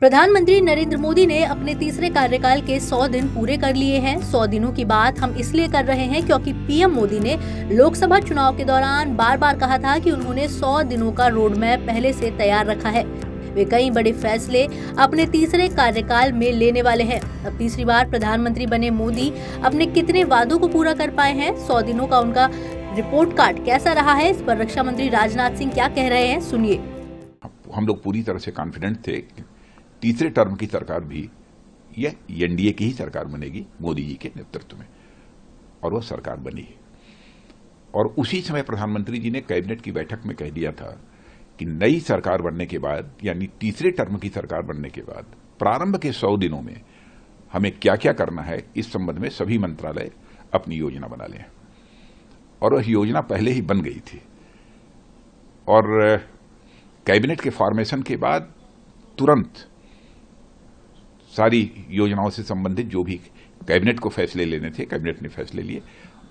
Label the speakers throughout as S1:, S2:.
S1: प्रधानमंत्री नरेंद्र मोदी ने अपने तीसरे कार्यकाल के 100 दिन पूरे कर लिए हैं। 100 दिनों की बात हम इसलिए कर रहे हैं क्योंकि पीएम मोदी ने लोकसभा चुनाव के दौरान बार बार कहा था कि उन्होंने 100 दिनों का रोड मैप पहले से तैयार रखा है। वे कई बड़े फैसले अपने तीसरे कार्यकाल में लेने वाले हैं। अब तीसरी बार प्रधानमंत्री बने मोदी अपने कितने वादों को पूरा कर पाए हैं, 100 दिनों का उनका रिपोर्ट कार्ड कैसा रहा है, इस पर रक्षा मंत्री राजनाथ सिंह क्या कह रहे हैं, सुनिए।
S2: हम लोग पूरी तरह से कॉन्फिडेंट थे तीसरे टर्म की सरकार भी यह एनडीए की ही सरकार बनेगी मोदी जी के नेतृत्व में, और वह सरकार बनी है। और उसी समय प्रधानमंत्री जी ने कैबिनेट की बैठक में कह दिया था कि नई सरकार बनने के बाद, यानी तीसरे टर्म की सरकार बनने के बाद प्रारंभ के 100 दिनों में हमें क्या क्या करना है, इस संबंध में सभी मंत्रालय अपनी योजना बना लें। और वह योजना पहले ही बन गई थी, और कैबिनेट के फॉर्मेशन के बाद तुरंत सारी योजनाओं से संबंधित जो भी कैबिनेट को फैसले लेने थे, कैबिनेट ने फैसले लिए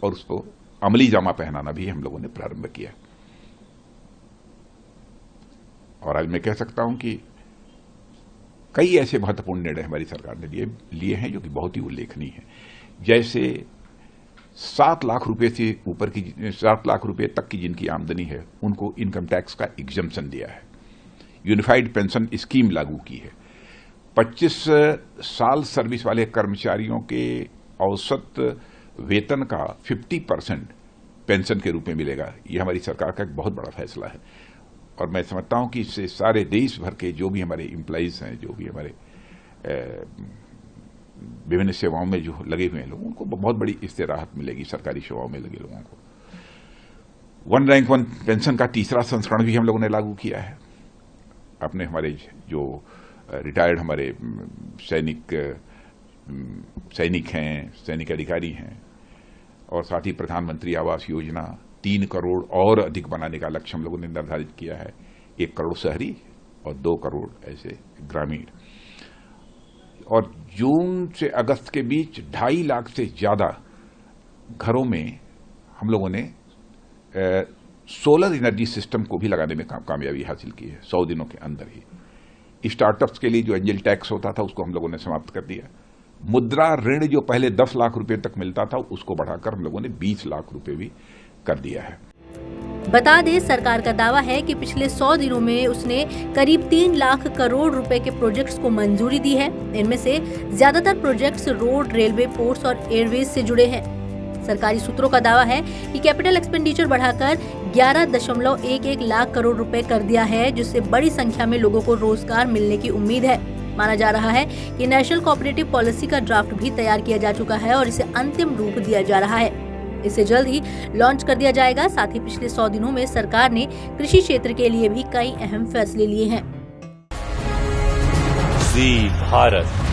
S2: और उसको अमली जामा पहनाना भी हम लोगों ने प्रारंभ किया। और आज मैं कह सकता हूं कि कई ऐसे महत्वपूर्ण निर्णय हमारी सरकार ने लिए हैं जो कि बहुत ही उल्लेखनीय है। जैसे 7 लाख रुपए से ऊपर की 7 लाख रुपए तक की जिनकी आमदनी है उनको इनकम टैक्स का एग्जम्पशन दिया है। यूनिफाइड पेंशन स्कीम लागू की है। 25 साल सर्विस वाले कर्मचारियों के औसत वेतन का 50% पेंशन के रूप में मिलेगा। यह हमारी सरकार का एक बहुत बड़ा फैसला है, और मैं समझता हूं कि इससे सारे देश भर के जो भी हमारे एम्प्लॉइज हैं, जो भी हमारे विभिन्न सेवाओं में जो लगे हुए हैं लोग, उनको बहुत बड़ी इससे राहत मिलेगी। सरकारी सेवाओं में लगे लोगों को 1 रैंक 1 पेंशन का तीसरा संस्करण भी हम लोगों ने लागू किया है। अपने हमारे जो रिटायर्ड हमारे सैनिक हैं, सैनिक अधिकारी हैं, और साथ ही प्रधानमंत्री आवास योजना 3 करोड़ और अधिक बनाने का लक्ष्य हम लोगों ने निर्धारित किया है। 1 करोड़ शहरी और 2 करोड़ ऐसे ग्रामीण। और जून से अगस्त के बीच 2.5 लाख से ज्यादा घरों में हम लोगों ने सोलर एनर्जी सिस्टम को भी लगाने में कामयाबी हासिल की है 100 दिनों के अंदर ही। स्टार्टअप्स के लिए जो एंजल टैक्स होता था उसको हम लोगों ने समाप्त कर दिया। मुद्रा ऋण जो पहले 10 लाख रुपए तक मिलता था उसको बढ़ाकर हम लोगों ने 20 लाख रुपए भी कर दिया है।
S1: बता दें, सरकार का दावा है कि पिछले 100 दिनों में उसने करीब 3 लाख करोड़ रुपए के प्रोजेक्ट्स को मंजूरी दी है। इनमें से ज्यादातर प्रोजेक्ट्स रोड, रेलवे, पोर्ट्स और एयरवेज से जुड़े हैं। सरकारी सूत्रों का दावा है कि कैपिटल एक्सपेंडिचर बढ़ाकर 11.11 लाख करोड़ रुपए कर दिया है, जिससे बड़ी संख्या में लोगों को रोजगार मिलने की उम्मीद है। माना जा रहा है कि नेशनल कोऑपरेटिव पॉलिसी का ड्राफ्ट भी तैयार किया जा चुका है और इसे अंतिम रूप दिया जा रहा है। इसे जल्द ही लॉन्च कर दिया जाएगा। साथ ही पिछले 100 दिनों में सरकार ने कृषि क्षेत्र के लिए भी कई अहम फैसले लिए हैं।
S3: जी भारत।